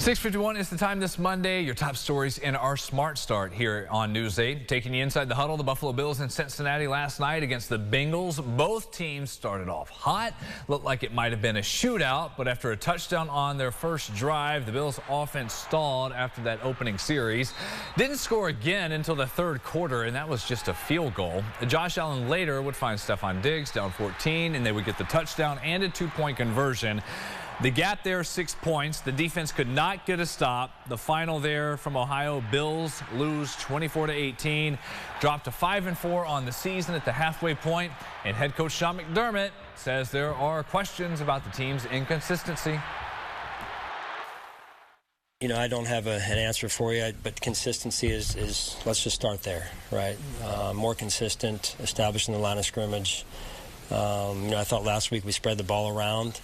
6:51 is the time this Monday. Your top stories in our Smart Start here on News 8. Taking you inside the huddle, the Buffalo Bills in Cincinnati last night against the Bengals. Both teams started off hot. Looked like it might have been a shootout, but after a touchdown on their first drive, the Bills offense stalled after that opening series. Didn't score again until the third quarter, and that was just a field goal. Josh Allen later would find Stephon Diggs down 14, and they would get the touchdown and a two-point conversion. The gap there, 6 points. The defense could not get a stop. The final there from Ohio, Bills lose 24-18, drop to 5-4 on the season at the halfway point. And head coach Sean McDermott says there are questions about the team's inconsistency. You know, I don't have an answer for you, but consistency is let's just start there, right? More consistent, establishing the line of scrimmage. I thought last week we spread the ball around.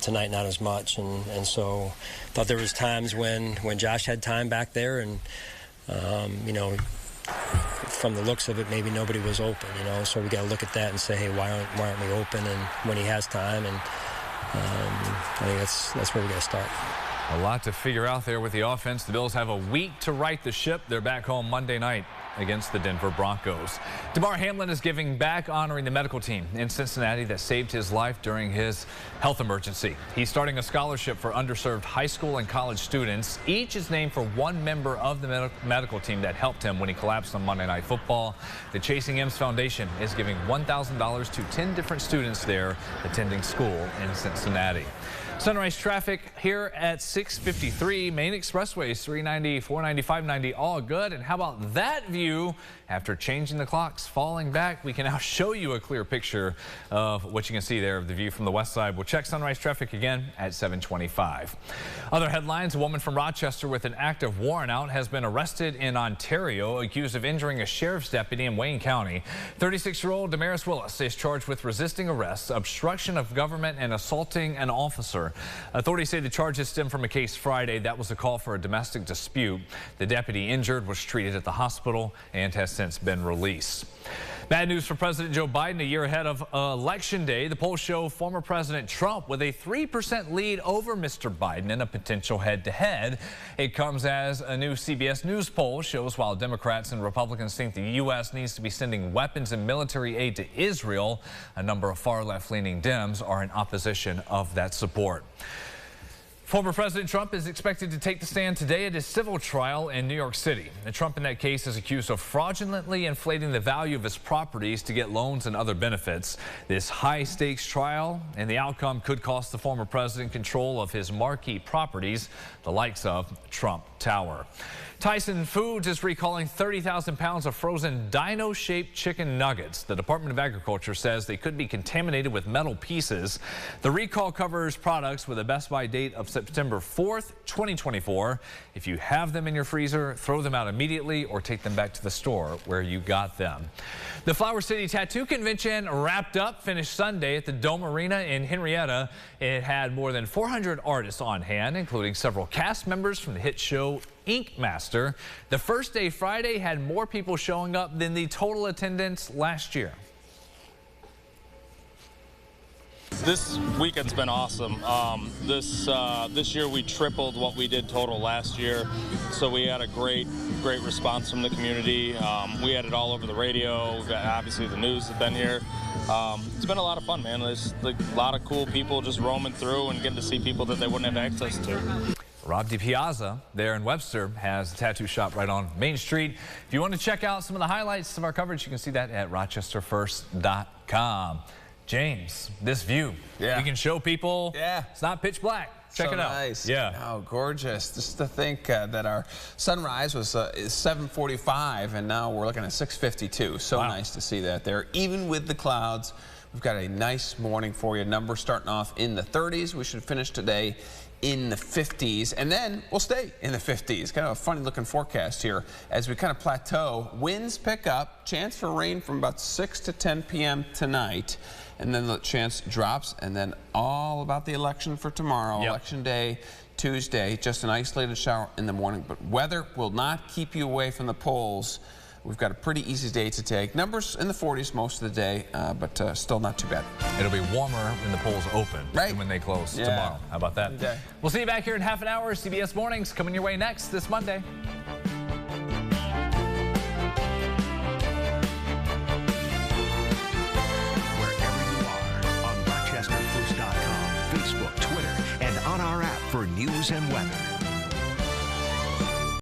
Tonight, not as much, and so thought there was times when Josh had time back there, and from the looks of it, maybe nobody was open. So we got to look at that and say, hey, why aren't we open? And when he has time, and I think that's where we got to start. A lot to figure out there with the offense. The Bills have a week to right the ship. They're back home Monday night against the Denver Broncos. Damar Hamlin is giving back, honoring the medical team in Cincinnati that saved his life during his health emergency. He's starting a scholarship for underserved high school and college students. Each is named for one member of the medical team that helped him when he collapsed on Monday Night Football. The Chasing M's Foundation is giving $1,000 to 10 different students there attending school in Cincinnati. Sunrise traffic here at 6:53. Main expressways 390, 490, 590, all good. And how about that view? After changing the clocks, falling back, we can now show you a clear picture of what you can see there of the view from the west side. We'll check sunrise traffic again at 7:25. Other headlines: a woman from Rochester with an active warrant out has been arrested in Ontario, accused of injuring a sheriff's deputy in Wayne County. 36-year-old Damaris Willis is charged with resisting arrest, obstruction of government, and assaulting an officer. Authorities say the charges stem from a case Friday. That was a call for a domestic dispute. The deputy injured was treated at the hospital and has since been released. Bad news for President Joe Biden a year ahead of Election Day. The polls show former President Trump with a 3% lead over Mr. Biden in a potential head-to-head. It comes as a new CBS News poll shows while Democrats and Republicans think the U.S. needs to be sending weapons and military aid to Israel, a number of far left-leaning Dems are in opposition of that support. Former President Trump is expected to take the stand today at his civil trial in New York City. Trump in that case is accused of fraudulently inflating the value of his properties to get loans and other benefits. This high-stakes trial and the outcome could cost the former president control of his marquee properties, the likes of Trump Tower. Tyson Foods is recalling 30,000 pounds of frozen dino-shaped chicken nuggets. The Department of Agriculture says they could be contaminated with metal pieces. The recall covers products with a best-by date of September 4th, 2024. If you have them in your freezer, throw them out immediately or take them back to the store where you got them. The Flower City Tattoo Convention wrapped up, finished Sunday at the Dome Arena in Henrietta. It had more than 400 artists on hand, including several cast members from the hit show Ink Master. The first day, Friday, had more people showing up than the total attendance last year. This weekend's been awesome. This year we tripled what we did total last year, so we had a great response from the community. We had it all over the radio. Obviously the news has been here. It's been a lot of fun, man. There's a lot of cool people just roaming through and getting to see people that they wouldn't have access to. Rob DiPiazza there in Webster has a tattoo shop right on Main Street. If you want to check out some of the highlights of our coverage, you can see that at rochesterfirst.com. James, this view. Yeah. You can show people. Yeah. It's not pitch black. Check it out. Nice. Yeah. Oh, gorgeous. Just to think that our sunrise was is 7:45, and now we're looking at 6:52. So wow. Nice to see that there. Even with the clouds, we've got a nice morning for you. Numbers starting off in the 30s. We should finish today in the 50s, and then we'll stay in the 50s. Kind of a funny looking forecast here as we kind of plateau. Winds pick up, chance for rain from about 6 to 10 p.m. tonight, and then the chance drops, and then all about the election for tomorrow. Yep. Election day, Tuesday, just an isolated shower in the morning, but weather will not keep you away from the polls we've got a pretty easy day to take. Numbers in the 40s most of the day, but still not too bad. It'll be warmer when the polls open than when they close tomorrow. How about that? Okay. We'll see you back here in half an hour. CBS Mornings coming your way next this Monday. Facebook, Twitter, and on our app for news and weather.